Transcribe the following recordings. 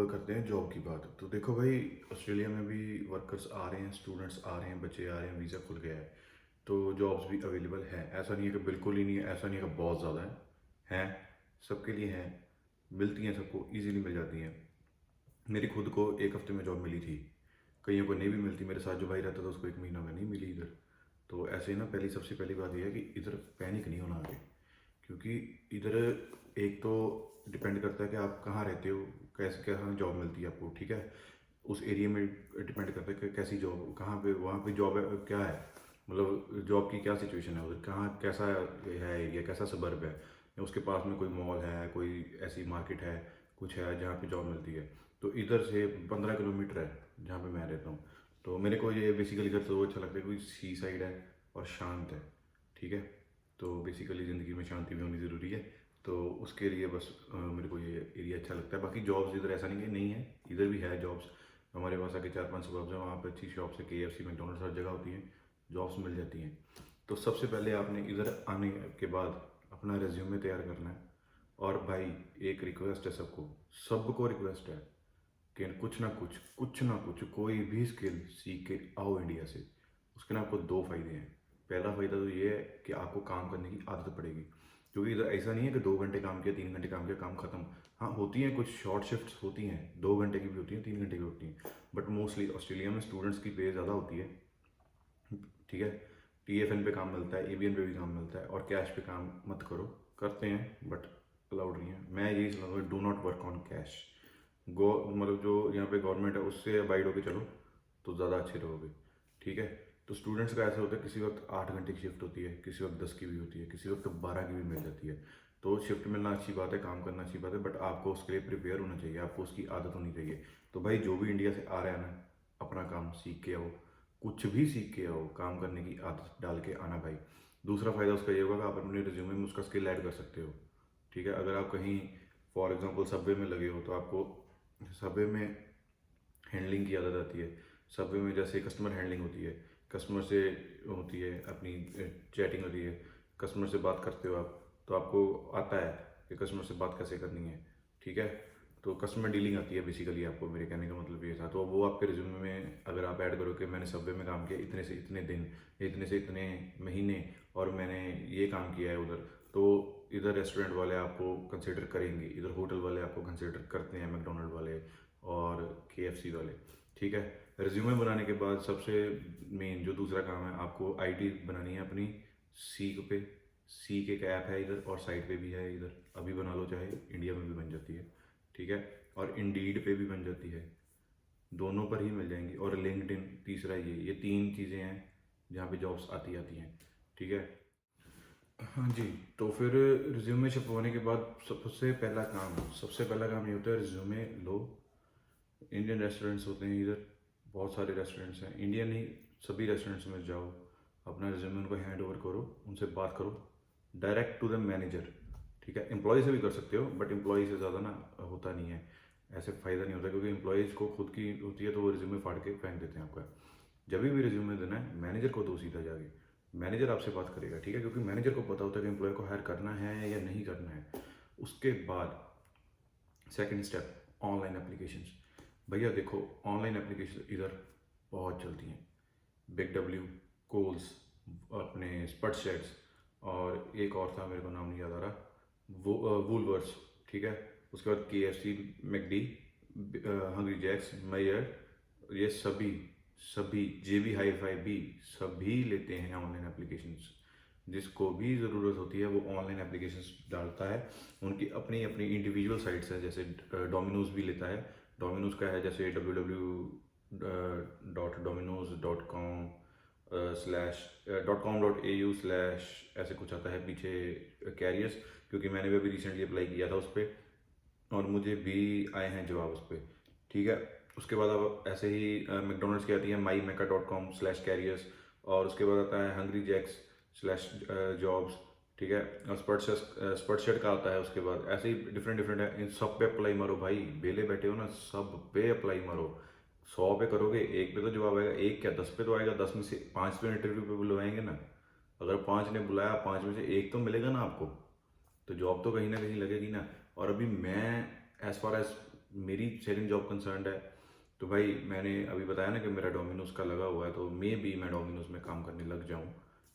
करते हैं जॉब की बात। तो देखो भाई, ऑस्ट्रेलिया में भी वर्कर्स आ रहे हैं, स्टूडेंट्स आ रहे हैं, बच्चे आ रहे हैं, वीज़ा खुल गया है। तो जॉब्स भी अवेलेबल हैं। ऐसा नहीं है कि बिल्कुल ही नहीं है, ऐसा नहीं है कि बहुत ज़्यादा है। सबके लिए हैं, मिलती हैं, सबको इजीली मिल जाती हैं। मेरी खुद को एक हफ्ते में जॉब मिली थी। कईयों को नहीं भी मिलती। मेरे साथ जो भाई रहता था उसको एक महीना में नहीं मिली इधर। तो ऐसे ही ना, सबसे पहली बात यह है कि इधर पैनिक नहीं होना आगे। क्योंकि इधर एक तो डिपेंड करता है कि आप कहाँ रहते हो, कैसे कहाँ जॉब मिलती है आपको, ठीक है। उस एरिया में डिपेंड करता है कि कैसी जॉब, कहाँ पे वहाँ पे जॉब है, क्या है, मतलब जॉब की क्या सिचुएशन है उधर, कहाँ कैसा है एरिया, कैसा सबर्ब है, या उसके पास में कोई मॉल है, कोई ऐसी मार्केट है, कुछ है जहाँ पे जॉब मिलती है। तो इधर से 15 किलोमीटर है जहाँ पे मैं रहता हूँ। तो मेरे को ये बेसिकली इधर तो अच्छा लगता है, कोई सी साइड है और शांत है, ठीक है। तो बेसिकली ज़िंदगी में शांति भी होनी ज़रूरी है। तो उसके लिए बस मेरे को ये एरिया अच्छा लगता है। बाकी जॉब्स इधर ऐसा नहीं कि नहीं है, इधर भी है जॉब्स। हमारे पास आके 4-5 सुबह है, वहाँ पर अच्छी शॉप्स है, KFC, मैकडोनल्ड्स, हर जगह होती है, जॉब्स मिल जाती हैं। तो सबसे पहले आपने इधर आने के बाद अपना रेज्यूमे तैयार करना है। और भाई, एक रिक्वेस्ट है सबको, सबको रिक्वेस्ट है कि कुछ ना कुछ कोई भी स्किल सीख के आओ इंडिया से। उसके ना आपको दो फायदे हैं। पहला फ़ायदा तो ये है कि आपको काम करने की आदत पड़ेगी। क्योंकि इधर ऐसा नहीं है कि 2 घंटे काम किया, 3 घंटे काम किया, काम खत्म। हाँ, होती हैं कुछ शॉर्ट शिफ्ट्स होती हैं, 2 घंटे की भी होती हैं, 3 घंटे की होती हैं। बट मोस्टली ऑस्ट्रेलिया में स्टूडेंट्स की पे ज़्यादा होती है, ठीक है। TFN पे काम मिलता है, ABN पे भी काम मिलता है, और कैश पे काम मत करो। करते हैं बट अलाउड नहीं है। मैं यही सलाह दूंगा, do not work on cash. गो मतलब जो यहाँ पे गवर्नमेंट है उससे अबाइड होके चलो तो ज़्यादा अच्छे रहोगे, ठीक है। तो स्टूडेंट्स का ऐसा होता है, किसी वक्त 8 घंटे की शिफ्ट होती है, किसी वक्त 10 की भी होती है, किसी वक्त 12 की भी मिल जाती है। तो शिफ्ट मिलना अच्छी बात है, काम करना अच्छी बात है, बट आपको उसके लिए प्रिपेयर होना चाहिए, आपको उसकी आदत होनी चाहिए। तो भाई, जो भी इंडिया से आ रहा है ना, अपना काम सीख के आओ, कुछ भी सीख के आओ, काम करने की आदत डाल के आना भाई। दूसरा फ़ायदा उसका ये होगा कि आप अपने रिज्यूमे में उसका स्किल ऐड कर सकते हो, ठीक है। अगर आप कहीं फॉर एग्जांपल सबवे में लगे हो, तो आपको सबवे में हैंडलिंग की आदत आती है। सबवे में जैसे कस्टमर हैंडलिंग होती है, कस्टमर से होती है अपनी चैटिंग होती है, कस्टमर से बात करते हो आप, तो आपको आता है कि कस्टमर से बात कैसे करनी है, ठीक है। तो कस्टमर डीलिंग आती है बेसिकली आपको, मेरे कहने का मतलब ये था। तो वो आपके रिज्यूमे में अगर आप ऐड करो कि मैंने सबवे में काम किया इतने से इतने दिन, इतने से इतने महीने, और मैंने ये काम किया है उधर, तो इधर रेस्टोरेंट वाले आपको कंसिडर करेंगे, इधर होटल वाले आपको कंसिडर करते हैं, मैकडोनल्ड वाले और KFC वाले, ठीक है। रिज्यूमे बनाने के बाद सबसे मेन जो दूसरा काम है, आपको ID बनानी है अपनी। सीक पे, सीक एक ऐप है इधर, और साइट पे भी है इधर, अभी बना लो, चाहे इंडिया में भी बन जाती है, ठीक है। और इंडीड पे भी बन जाती है, दोनों पर ही मिल जाएंगी। और लिंक्डइन तीसरा, ये 3 चीज़ें हैं जहाँ पे जॉब्स आती आती हैं, ठीक है। हाँ जी। तो फिर रिज्यूमे छपवाने के बाद सबसे पहला काम ये होता है, रिज्यूमे लो। इंडियन रेस्टोरेंट्स होते हैं इधर, बहुत सारे रेस्टोरेंट्स हैं, इंडियन नहीं, सभी रेस्टोरेंट्स में जाओ, अपना रिज्यूमे उनको हैंड ओवर करो, उनसे बात करो डायरेक्ट टू द मैनेजर, ठीक है। एम्प्लॉय से भी कर सकते हो, बट एम्प्लॉय से ज़्यादा ना होता नहीं है, ऐसे फ़ायदा नहीं होता, क्योंकि एम्प्लॉयज़ को खुद की होती है, तो वो रिज्यूमे फाड़ के फेंक देते हैं आपका। जब भी रिज्यूमे देना है, मैनेजर को दो सीधा जाके, मैनेजर आपसे बात करेगा, ठीक है, क्योंकि मैनेजर को पता होता है कि एम्प्लॉय को हायर करना है या नहीं करना है। उसके बाद सेकंड स्टेप, ऑनलाइन एप्लीकेशंस। भैया देखो, ऑनलाइन एप्लीकेशन इधर बहुत चलती हैं। बिग डब्ल्यू, कोल्स, अपने स्पटशेड्स, और एक और था मेरे को नाम नहीं याद आ रहा, वो वूलवर्स, ठीक है। उसके बाद KFC, मैकडी, हंग्री जैक्स, मेयर, ये सभी सभी JB Hi-Fi भी सभी लेते हैं ऑनलाइन एप्लीकेशंस। जिसको भी ज़रूरत होती है वो ऑनलाइन एप्लीकेशंस डालता है। उनकी अपनी अपनी इंडिविजुअल साइट्स है, जैसे डोमिनोज भी लेता है। डोमिनोज का है जैसे www.dominos.com .com.au/ ऐसे कुछ आता है पीछे, कैरियर्स। क्योंकि मैंने भी अभी रिसेंटली अप्लाई किया था उस पर, और मुझे भी आए हैं जवाब उस पर, ठीक है। उसके बाद अब ऐसे ही मैकडोनल्ड्स की आती है myMecca.com/careers, और उसके बाद आता है हंग्री जैक्स/जॉब्स, ठीक है। और स्पर्टशर्ट का आता है उसके बाद। ऐसे ही डिफरेंट डिफरेंट है, इन सब पे अप्लाई मारो भाई, बेले बैठे हो ना, सब पे अप्लाई मारो। 100 पे करोगे, एक पे तो जवाब आएगा, एक क्या 10 पे तो आएगा, 10 में से 5 तो इंटरव्यू पे बुलवाएंगे ना। अगर 5 ने बुलाया, 5 में से एक तो मिलेगा ना आपको, तो जॉब तो कहीं ना कहीं लगेगी ना। और अभी मैं एज फार एज मेरी सेकंड जॉब कंसर्न है, तो भाई मैंने अभी बताया ना कि मेरा डोमिनोज का लगा हुआ है, तो मे बी मैं डोमिनोज में काम करने लग जाऊँ,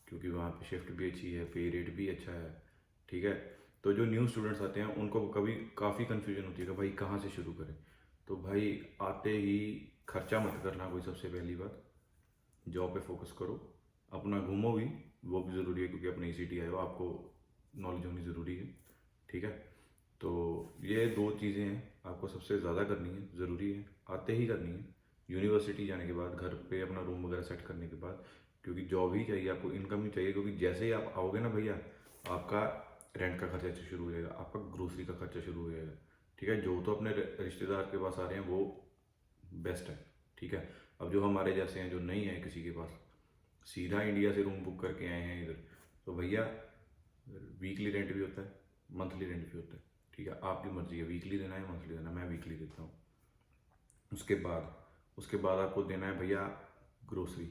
क्योंकि वहाँ पे शिफ्ट भी अच्छी है, पे रेट भी अच्छा है। ठीक है। तो जो न्यू स्टूडेंट्स आते हैं उनको कभी काफ़ी कन्फ्यूजन होती है कि भाई कहाँ से शुरू करें। तो भाई आते ही खर्चा मत करना कोई, सबसे पहली बात जॉब पे फोकस करो, अपना घूमो भी, वो भी ज़रूरी है, क्योंकि अपने सिटी आए हो, आपको नॉलेज होनी ज़रूरी है। ठीक है। तो ये दो चीज़ें हैं आपको सबसे ज़्यादा करनी है, ज़रूरी है, आते ही करनी है। यूनिवर्सिटी जाने के बाद, घर पे अपना रूम वगैरह सेट करने के बाद, क्योंकि जॉब ही चाहिए आपको, इनकम ही चाहिए, क्योंकि जैसे ही आप आओगे ना भैया, आपका रेंट का खर्चा शुरू हो जाएगा, आपका ग्रोसरी का खर्चा शुरू हो जाएगा। ठीक है। जो तो अपने रिश्तेदार के पास आ रहे हैं वो बेस्ट है। ठीक है। अब जो हमारे जैसे हैं, जो नहीं है किसी के पास, सीधा इंडिया से रूम बुक करके आए हैं इधर, तो भैया वीकली रेंट भी होता है, मंथली रेंट भी होता है। ठीक है। आपकी मर्जी है वीकली देना है मंथली देना, मैं वीकली देता हूँ। उसके बाद आपको देना है भैया ग्रोसरी।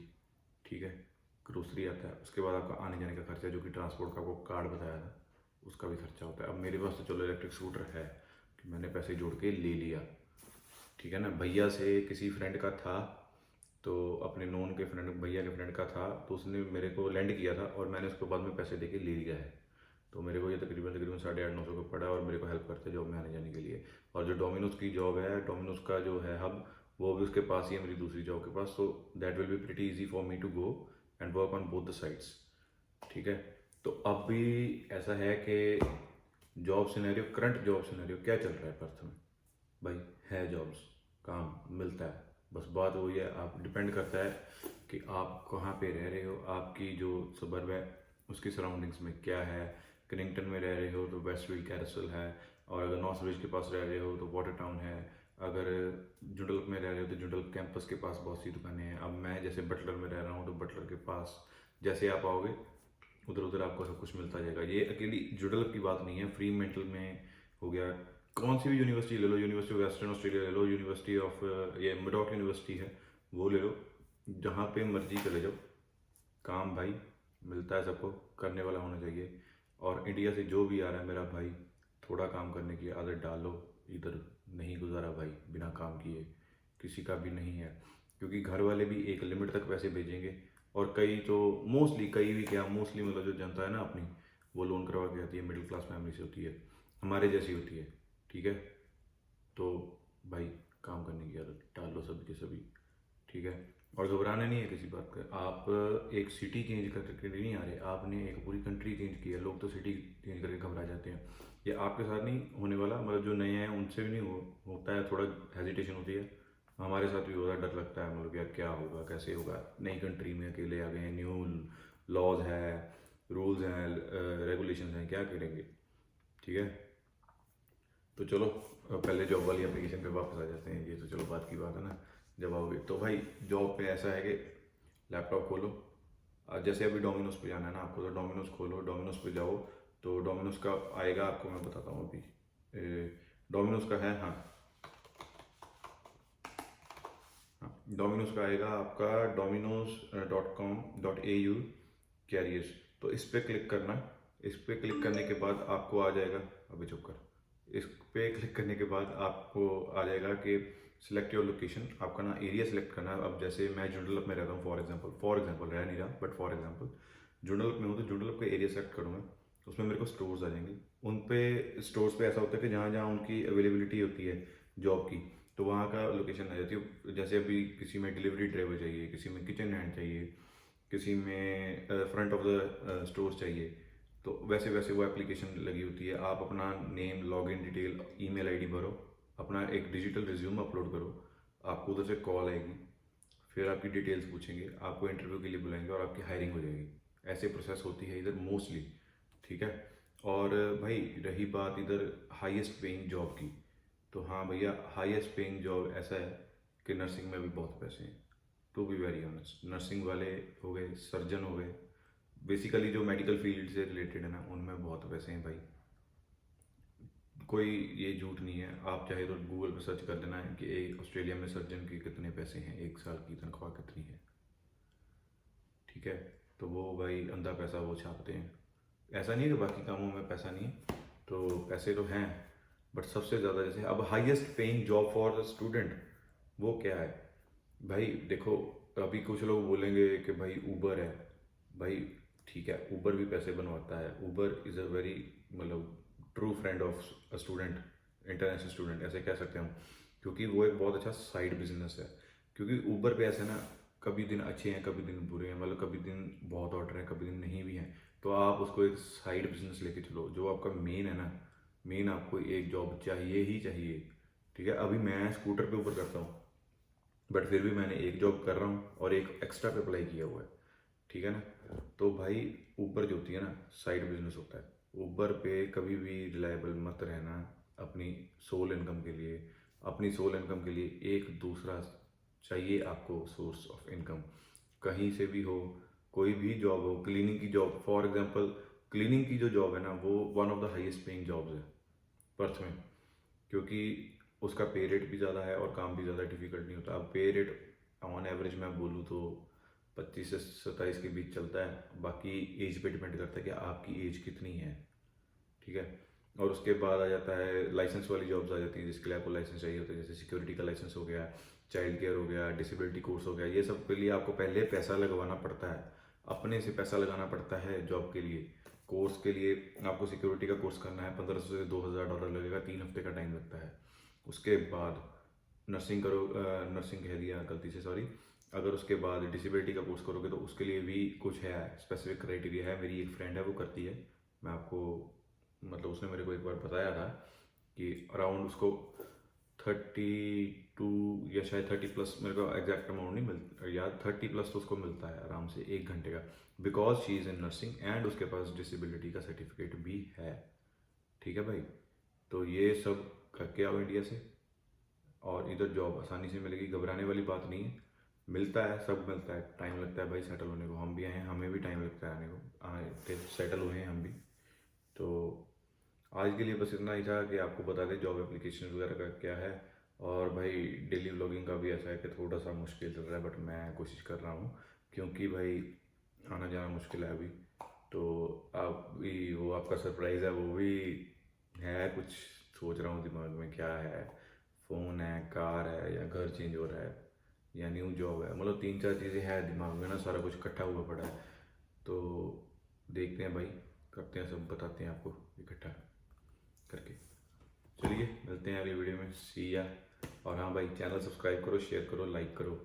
ठीक है। ग्रोसरी आता है, उसके बाद आपका आने जाने का खर्चा, जो कि ट्रांसपोर्ट का आपको कार्ड बताया था, उसका भी खर्चा होता है। अब मेरे पास तो चलो इलेक्ट्रिक स्कूटर है, कि मैंने पैसे जोड़ के ले लिया। ठीक है ना। भैया से किसी फ्रेंड का था, तो अपने नोन के फ्रेंड, भैया के फ्रेंड का था, तो उसने मेरे को लैंड किया था और मैंने उसको बाद में पैसे दे के ले लिया है। तो मेरे को ये तकरीबन तकरीबन 850-900 का पड़ा, और मेरे को हेल्प करते हैं जॉब में आने जाने के लिए। और जो डोमिनोज की जॉब है, डोमिनोज का जो है हब, वो भी उसके पास ही है, मेरी दूसरी जॉब के पास। तो that will be pretty easy for me to go and work on both the sides. ठीक है। तो अब भी ऐसा है कि job scenario, current job scenario क्या चल रहा है पर्थ में, भाई है जॉब्स, काम मिलता है। बस बात वही है, आप डिपेंड करता है कि आप कहाँ पे रह रहे हो, आपकी जो सबर्ब है उसकी सराउंडिंग्स में क्या है। कनिंगटन में रह रहे हो तो वेस्टफील्ड कैरसल है, और अगर नॉर्थ ब्रिज के पास रह रहे हो तो वाटर टाउन है, अगर जुडल्फ में रह रहे हो तो जुडल्फ कैंपस के पास बहुत सी दुकानें हैं। अब मैं जैसे बटलर में रह रहा हूँ, तो बटलर के पास जैसे आप आओगे उधर उधर आपको सब कुछ मिलता जाएगा। ये अकेली जुडल्फ की बात नहीं है, फ्री मेंटल में हो गया, कौन सी भी यूनिवर्सिटी ले लो, यूनिवर्सिटी ऑफ वेस्टर्न ऑस्ट्रेलिया ले लो, यूनिवर्सिटी ऑफ ये मिडॉक यूनिवर्सिटी है, वो ले लो, जहाँ पे मर्जी चले जाओ, काम भाई मिलता है सबको, करने वाला होना चाहिए। और इंडिया से जो भी आ रहा है मेरा भाई, थोड़ा काम करने की आदत डालो। इधर नहीं गुजारा भाई बिना काम किए, किसी का भी नहीं है, क्योंकि घर वाले भी एक लिमिट तक पैसे भेजेंगे। और कई तो मोस्टली, कई भी क्या मोस्टली, मतलब जो जनता है ना अपनी, वो लोन करवा के आती है, मिडिल क्लास फैमिली से होती है, हमारे जैसी होती है। ठीक है। तो भाई काम करने की आदत डाल लो सभी के सभी। ठीक है। और घबराना नहीं है किसी बात का, आप एक सिटी चेंज करके नहीं आ रहे, आपने एक पूरी कंट्री चेंज की है। लोग तो सिटी चेंज करके घबरा जाते हैं, ये आपके साथ नहीं होने वाला, मतलब जो नए हैं उनसे भी नहीं होता है, थोड़ा हेजिटेशन होती है, हमारे साथ भी होता है, डर लगता है, मतलब यार क्या होगा, कैसे होगा, नई कंट्री में अकेले आ गए हैं, न्यू लॉज है, रूल्स हैं, रेगुलेशन हैं, क्या करेंगे। ठीक है। तो चलो पहले जॉब वाली एप्लीकेशन पे वापस आ जाते हैं, ये तो चलो बात की बात है ना। जब आओगे तो भाई जॉब पे ऐसा है कि लैपटॉप खोलो, जैसे अभी डोमिनोज पे जाना है ना आपको, तो डोमिनोज खोलो, डोमिनोज पे जाओ, तो डोमिनोज का आएगा आपको, मैं बताता हूँ अभी, डोमिनोज का है, हाँ हाँ, डोमिनोज का आएगा आपका dominos.com.au कैरियर्स। तो इस पर क्लिक करना, इस पर क्लिक करने के बाद आपको आ जाएगा, अभी चुप कर, इस पे क्लिक करने के बाद आपको आ जाएगा कि सिलेक्ट योर लोकेशन, आपका ना एरिया सेलेक्ट करना है। अब जैसे मैं जुडलप में रहता हूँ, फॉर एग्जांपल रह नहीं रहा, बट फॉर एग्जांपल जुडलप में हूँ, तो जुडलप का एरिया सेलेक्ट करूँगा, उसमें मेरे को स्टोर्स आ जाएंगे। उन पे स्टोर्स पे ऐसा होता है कि जहाँ जहाँ उनकी अवेलेबिलिटी होती है जॉब की, तो वहाँ का लोकेशन आ जाती है। जैसे अभी किसी में डिलीवरी ड्राइवर चाहिए, किसी में किचन हैंड चाहिए, किसी में फ्रंट ऑफ द स्टोर चाहिए, तो वैसे वैसे वो एप्लीकेशन लगी होती है। आप अपना name, login detail, email ID भरो, अपना एक डिजिटल रिज्यूम अपलोड करो, आपको उधर से कॉल आएगी, फिर आपकी डिटेल्स पूछेंगे, आपको इंटरव्यू के लिए बुलाएंगे और आपकी हायरिंग हो जाएगी। ऐसे प्रोसेस होती है इधर मोस्टली। ठीक है। और भाई रही बात इधर हाईएस्ट पेइंग जॉब की, तो हाँ भैया हाईएस्ट पेइंग जॉब ऐसा है कि नर्सिंग में भी बहुत पैसे हैं, to be very honest. Nursing वाले हो गए, सर्जन हो गए, बेसिकली जो मेडिकल फील्ड से रिलेटेड है ना, उनमें बहुत पैसे हैं भाई, कोई ये झूठ नहीं है। आप चाहे तो गूगल पर सर्च कर देना है कि एक ऑस्ट्रेलिया में सर्जन के कितने पैसे हैं, एक साल की तनख्वाह कितनी है। ठीक है। तो वो भाई अंधा पैसा वो छापते हैं, ऐसा नहीं है कि बाकी कामों में पैसा नहीं है, तो पैसे तो हैं, बट सबसे ज़्यादा जैसे अब highest paying job for the student वो क्या है भाई? देखो, अभी कुछ लोग बोलेंगे कि भाई ऊबर है। भाई ठीक है, ऊबर भी पैसे बनवाता है। ऊबर इज़ अ वेरी मतलब true friend of a student, international student ऐसे कह सकते हैं हम, क्योंकि वो एक बहुत अच्छा साइड बिजनेस है। क्योंकि ऊबर पे ऐसे ना, कभी दिन अच्छे हैं, कभी दिन बुरे हैं, मतलब कभी दिन बहुत ऑर्डर हैं, कभी दिन नहीं भी हैं। तो आप उसको एक साइड बिजनेस लेके चलो। जो आपका मेन है ना, मेन आपको एक जॉब चाहिए ही चाहिए। ठीक है, अभी मैं स्कूटर पे ऊपर करता हूँ, बट फिर भी मैंने एक जॉब कर रहा हूँ और एक एक्स्ट्रा पे अप्लाई किया हुआ है। ठीक है ना? तो भाई ऊबर जो होती है ना, साइड बिजनेस होता है। ऊबर पे कभी भी रिलायबल मत रहना। अपनी सोल इनकम के लिए, अपनी सोल इनकम के लिए एक दूसरा चाहिए आपको सोर्स ऑफ इनकम, कहीं से भी हो। कोई भी जॉब हो, क्लीनिंग की जॉब फॉर एग्जांपल, क्लीनिंग की जो जॉब है ना, वो one of the highest paying jobs है पर्थ में, क्योंकि उसका पे रेट भी ज़्यादा है और काम भी ज़्यादा डिफिकल्ट नहीं होता। अब पे रेट ऑन एवरेज मैं बोलूँ तो 25 से 27 के बीच चलता है। बाकी एज पे डिपेंड करता है कि आपकी एज कितनी है। ठीक है? और उसके बाद आ जाता है लाइसेंस वाली जॉब्स आ जाती हैं, जिसके लिए आपको लाइसेंस चाहिए होता है, जैसे सिक्योरिटी का लाइसेंस हो गया, चाइल्ड केयर हो गया, डिसेबिलिटी कोर्स हो गया। ये सब के लिए आपको पहले पैसा लगवाना पड़ता है, अपने से पैसा लगाना पड़ता है जॉब के लिए। कोर्स के लिए आपको सिक्योरिटी का कोर्स करना है, 1500 से $2000 लगेगा, 3 हफ्ते का टाइम लगता है। उसके बाद नर्सिंग करो, नर्सिंग कह दिया गलती से, सॉरी। अगर उसके बाद डिसेबिलिटी का कोर्स करोगे तो उसके लिए भी कुछ है, स्पेसिफिक क्राइटेरिया है। मेरी एक फ्रेंड है, वो करती है। मैं आपको मतलब उसने मेरे को एक बार बताया था कि अराउंड उसको 32 या शायद 30+, मेरे को एग्जैक्ट अमाउंट नहीं मिल याद, 30+ तो उसको मिलता है आराम से 1 घंटे का, because she is in nursing and उसके पास डिसेबिलिटी का सर्टिफिकेट भी है। ठीक है भाई? तो ये सब करके आओ इंडिया से, और इधर जॉब आसानी से मिलेगी, घबराने वाली बात नहीं है। मिलता है, सब मिलता है, टाइम लगता है भाई सेटल होने को। हम भी आए हैं, हमें भी टाइम लगता है आने को, आए सेटल हुए हैं हम भी। तो आज के लिए बस इतना ही था कि आपको बता दें जॉब एप्लीकेशन वगैरह का क्या है। और भाई डेली व्लॉगिंग का भी ऐसा है कि थोड़ा सा मुश्किल चल रहा है, बट मैं कोशिश कर रहा हूँ, क्योंकि भाई आना जाना मुश्किल है अभी। तो आप भी, वो आपका सरप्राइज़ है वो भी है कुछ, सोच रहा हूँ दिमाग में क्या है। फ़ोन है, कार है, या घर चेंज हो रहा है, या न्यू जॉब है, मतलब 3-4 चीज़ें हैं दिमाग में ना, सारा कुछ इकट्ठा हुआ पड़ा है। तो देखते हैं भाई, करते हैं, सब बताते हैं आपको इकट्ठा करके। चलिए मिलते हैं अगली वीडियो में, सी या। और हाँ भाई, चैनल सब्सक्राइब करो, शेयर करो, लाइक करो।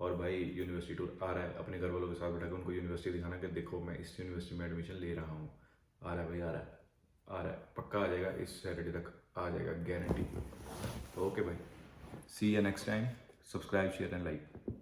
और भाई यूनिवर्सिटी टूर आ रहा है, अपने घर वालों के साथ बैठा कर उनको यूनिवर्सिटी दिखाना कि देखो मैं इस यूनिवर्सिटी में एडमिशन ले रहा हूँ। आ रहा है भाई, आ रहा है, आ रहा है, पक्का आ जाएगा, इस सैटरडे तक आ जाएगा, गारंटी। ओके भाई, सी या next time, subscribe share and like.